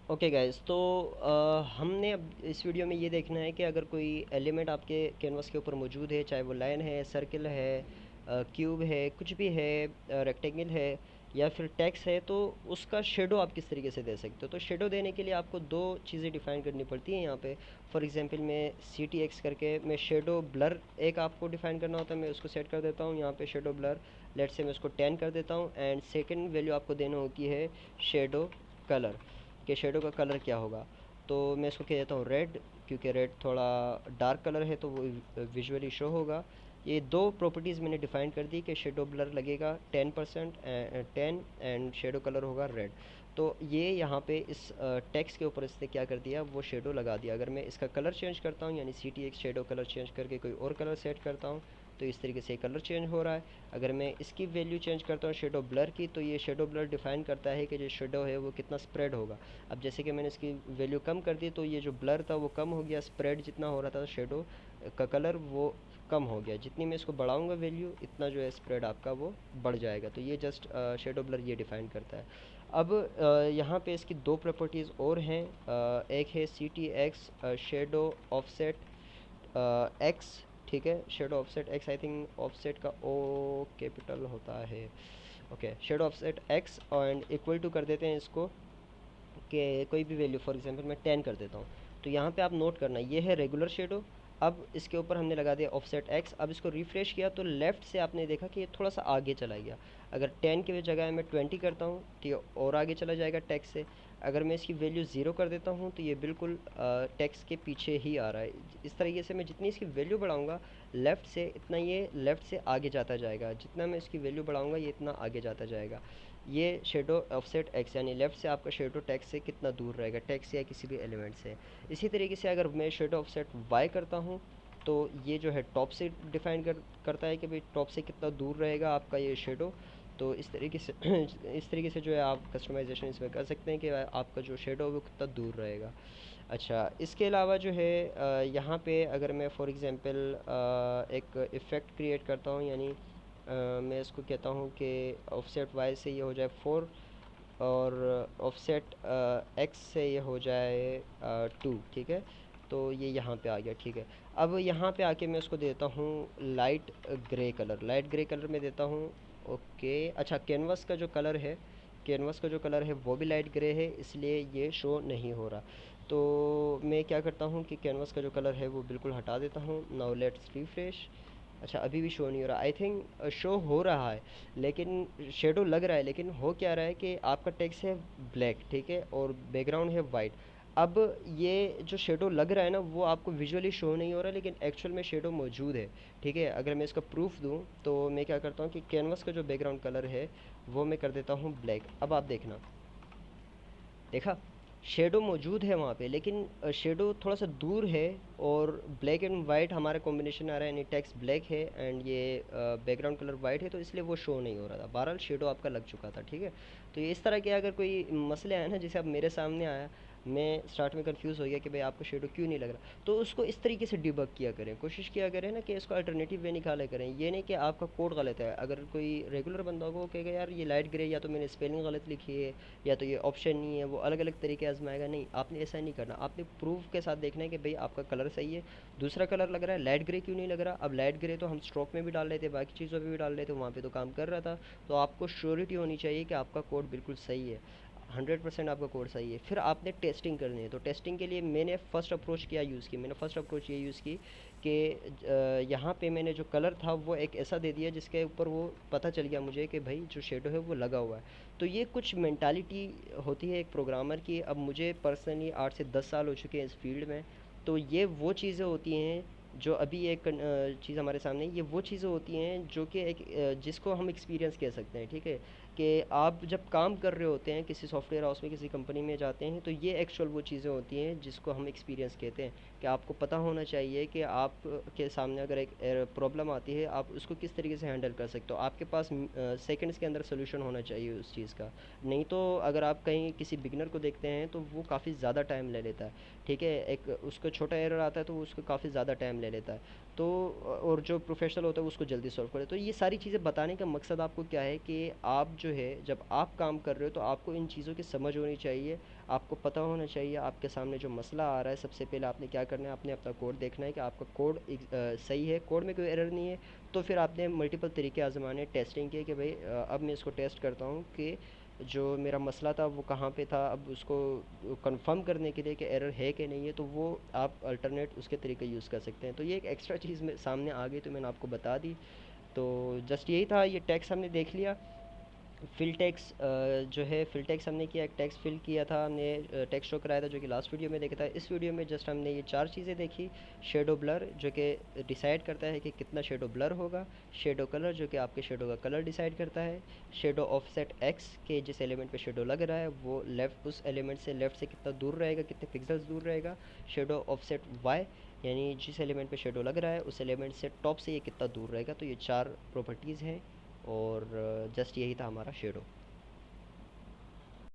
Okay guys, तो हमने अब इस वीडियो में ये देखना है कि अगर कोई एलिमेंट आपके कैनवास के ऊपर मौजूद है, चाहे वो लाइन है, सर्कल है, क्यूब है, कुछ भी है, रेक्टेंगल है या फिर टेक्स्ट है, तो उसका शेडो आप किस तरीके से दे सकते हो। तो शेडो देने के लिए आपको दो चीज़ें डिफ़ाइन करनी पड़ती हैं यहाँ पे। फॉर एग्जांपल मैं सी टी एक्स करके मैं शेडो ब्लर एक आपको डिफ़ाइन करना होता है, मैं उसको सेट कर देता हूँ यहाँ पे शेडो ब्लर। लेट से मैं उसको 10 कर देता हूँ। एंड सेकंड वैल्यू आपको देना होती है शेडो कलर, कि शेडो का कलर क्या होगा। तो मैं इसको कह देता हूँ रेड, क्योंकि रेड थोड़ा डार्क कलर है तो वो विजुअली शो होगा। ये दो प्रॉपर्टीज़ मैंने डिफ़ाइन कर दी कि शेडो ब्लर लगेगा 10%, 10, एंड शेडो कलर होगा रेड। तो ये यहाँ पे इस टेक्स्ट के ऊपर इसने क्या कर दिया, वो शेडो लगा दिया। अगर मैं इसका कलर चेंज करता हूँ, यानी C T X shadow colour change करके कोई और कलर सेट करता हूँ, तो इस तरीके से कलर चेंज हो रहा है। अगर मैं इसकी वैल्यू चेंज करता हूँ शेडो ब्लर की, तो ये शेडो ब्लर डिफ़ाइन करता है कि जो शेडो है वो कितना स्प्रेड होगा। अब जैसे कि मैंने इसकी वैल्यू कम कर दी, तो ये जो ब्लर था वो कम हो गया, स्प्रेड जितना हो रहा था शेडो का कलर वो कम हो गया। जितनी मैं इसको बढ़ाऊंगा वैल्यू, इतना जो है स्प्रेड आपका वो बढ़ जाएगा। तो ये जस्ट शेडो ब्लर ये डिफ़ाइन करता है। अब यहाँ पे इसकी दो प्रॉपर्टीज़ और हैं। एक है C T X shadow offset X, ठीक है। Shadow offset X, I think offset का ओ कैपिटल होता है। Okay, shadow offset X and equal to कर देते हैं इसको कि कोई भी वैल्यू, फॉर एग्जांपल मैं 10 कर देता हूँ। तो यहाँ पे आप नोट करना, ये है रेगुलर शेडो। अब इसके ऊपर हमने लगा दिया ऑफसेट एक्स। अब इसको रिफ्रेश किया तो लेफ़्ट से आपने देखा कि ये थोड़ा सा आगे चला गया। अगर 10 की जगह मैं 20 करता हूँ तो ये और आगे चला जाएगा टेक्स्ट से। अगर मैं इसकी वैल्यू ज़ीरो कर देता हूँ तो ये बिल्कुल टेक्स्ट के पीछे ही आ रहा है। इस तरीके से मैं जितनी इसकी वैल्यू बढ़ाऊँगा लेफ़्ट से, इतना ये लेफ़्ट से आगे जाता जाएगा। जितना मैं इसकी वैल्यू बढ़ाऊँगा ये इतना आगे जाता जाएगा। ये शेडो ऑफसेट एक्स, यानी लेफ़्ट से आपका शेडो टेक्स्ट से कितना दूर रहेगा, टेक्स्ट या किसी भी एलिमेंट से। इसी तरीके से अगर मैं शेडो ऑफसेट वाई करता हूँ, तो ये जो है टॉप से डिफ़ाइन करता है कि भाई टॉप से कितना दूर रहेगा आपका ये शेडो। तो इस तरीके से इस तरीके से जो है आप कस्टमाइजेशन इसमें कर सकते हैं कि आपका जो शेडो है वो कितना दूर रहेगा। अच्छा, इसके अलावा जो है यहाँ पे अगर मैं फॉर एग्ज़ाम्पल एक इफ़ेक्ट क्रिएट करता हूँ, यानी मैं इसको कहता हूँ कि ऑफसेट वाई से ये हो जाए 4, और ऑफसेट एक्स से ये हो जाए 2, ठीक है। तो ये यहाँ पे आ गया, ठीक है। अब यहाँ पे आके मैं उसको देता हूँ light grey colour, light grey colour में देता हूँ। ओके, अच्छा, कैनवास का जो कलर है, कैनवास का जो कलर है वो भी लाइट ग्रे है, इसलिए ये शो नहीं हो रहा। तो मैं क्या करता हूँ कि कैनवास का जो कलर है वो बिल्कुल हटा देता हूँ। Now let's refresh. अच्छा, अभी भी शो नहीं हो रहा। आई थिंक शो हो रहा है, लेकिन शेडो लग रहा है, लेकिन हो क्या रहा है कि आपका टेक्स्ट है ब्लैक, ठीक है, और बैकग्राउंड है वाइट। अब ये जो शेडो लग रहा है ना, वो आपको विजुअली शो नहीं हो रहा, लेकिन एक्चुअल में शेडो मौजूद है, ठीक है। अगर मैं इसका प्रूफ दूँ तो मैं क्या करता हूँ कि कैनवस का जो बैकग्राउंड कलर है वो मैं कर देता हूँ ब्लैक। अब आप देखना, देखा, शेडो मौजूद है वहाँ पे, लेकिन शेडो थोड़ा सा दूर है, और ब्लैक एंड वाइट हमारा कॉम्बिनेशन आ रहा है, यानी टेक्स्ट ब्लैक है एंड ये बैकग्राउंड कलर वाइट है, तो इसलिए वो शो नहीं हो रहा था। बहरहाल शेडो आपका लग चुका था, ठीक है। तो ये इस तरह के अगर कोई मसले आए ना, जैसे अब मेरे सामने आया, मैं स्टार्ट में कंफ्यूज हो गया कि भाई आपको शेडो क्यों नहीं लग रहा, तो उसको इस तरीके से डिबग किया करें, कोशिश किया करें ना कि इसको अल्टरनेटिव वे निकाला करें। ये नहीं कि आपका कोड गलत है। अगर कोई रेगुलर बंदा होगा वो कहेगा यार ये लाइट ग्रे, या तो मैंने स्पेलिंग गलत लिखी है, या तो ये ऑप्शन नहीं है, वो अलग अलग तरीके आजमाएगा। नहीं, आपने ऐसा नहीं करना, आपने प्रूफ के साथ देखना है कि भाई आपका कलर सही है। दूसरा कलर लग रहा है, लाइट ग्रे क्यों नहीं लग रहा। अब लाइट ग्रे तो हम स्ट्रोक में भी डाल रहे थे, बाकी चीज़ों पे भी डाल रहे थे, वहाँ पे तो काम कर रहा था। तो आपको श्योरिटी होनी चाहिए कि आपका कोड बिल्कुल सही है, 100% आपका कोड सही है। फिर आपने टेस्टिंग करनी है। तो टेस्टिंग के लिए मैंने फ़र्स्ट अप्रोच क्या यूज़ की, मैंने फ़र्स्ट अप्रोच ये यूज़ की कि यहाँ पे मैंने जो कलर था वो एक ऐसा दे दिया जिसके ऊपर वो पता चल गया मुझे कि भाई जो शेडो है वो लगा हुआ है। तो ये कुछ मेंटालिटी होती है एक प्रोग्रामर की। अब मुझे पर्सनली 8 से 10 साल हो चुके हैं इस फील्ड में। तो ये वो चीज़ें होती हैं जो अभी एक चीज़ हमारे सामने है, ये वो चीज़ें होती हैं जो कि एक जिसको हम एक्सपीरियंस कह सकते हैं, ठीक है। कि आप जब काम कर रहे होते हैं किसी सॉफ्टवेयर हाउस में, किसी कंपनी में जाते हैं, तो ये एक्चुअल वो चीज़ें होती हैं जिसको हम एक्सपीरियंस कहते हैं। कि आपको पता होना चाहिए कि आप के सामने अगर एक प्रॉब्लम आती है, आप उसको किस तरीके से हैंडल कर सकते हो। आपके पास सेकंड्स के अंदर सोल्यूशन होना चाहिए उस चीज़ का। नहीं तो अगर आप कहीं किसी बिगनर को देखते हैं तो वो काफ़ी ज़्यादा टाइम ले लेता है, ठीक है। एक उसको छोटा एरर आता है तो उसको काफ़ी ज़्यादा टाइम ले लेता है। तो और जो प्रोफेशनल होता है उसको जल्दी सॉल्व करे। तो ये सारी चीज़ें बताने का मकसद आपको क्या है कि आप जो है जब आप काम कर रहे हो तो आपको इन चीज़ों की समझ होनी चाहिए। आपको पता होना चाहिए आपके सामने जो मसला आ रहा है, सबसे पहले आपने क्या करना है, आपने अपना कोड देखना है कि आपका कोड सही है, कोड में कोई एरर नहीं है। तो फिर आपने मल्टीपल तरीके आजमाने टेस्टिंग के कि भाई अब मैं इसको टेस्ट करता हूँ कि जो मेरा मसला था वो कहाँ पे था। अब उसको कंफर्म करने के लिए कि एरर है कि नहीं है, तो वो आप अल्टरनेट उसके तरीके यूज़ कर सकते हैं। तो ये एक एक्स्ट्रा चीज़ में सामने आ गई तो मैंने आपको बता दी। तो जस्ट यही था, ये टैक्स हमने देख लिया। फिल टैक्स जो है, फिल टैक्स हमने किया, एक टैक्स फिल किया था हमने, टैक्स शो कराया था जो कि लास्ट वीडियो में देखा था। इस वीडियो में जस्ट हमने ये चार चीज़ें देखी। शेडो ब्लर जो कि डिसाइड करता है कि कितना शेडो ब्लर होगा। शेडो कलर जो कि आपके शेडो का कलर डिसाइड करता है। शेडो ऑफसेट एक्स के जिस एलिमेंट पे शेडो लग रहा है वो लेफ़्ट, उस एलिमेंट से लेफ़्ट से कितना दूर रहेगा, कितने पिक्सल्स दूर रहेगा। शेडो ऑफसेट वाई यानी जिस एलिमेंट पे शेडो लग रहा है उस एलिमेंट से टॉप से ये कितना दूर रहेगा। तो ये चार प्रॉपर्टीज़ हैं और जस्ट यही था हमारा शेडो।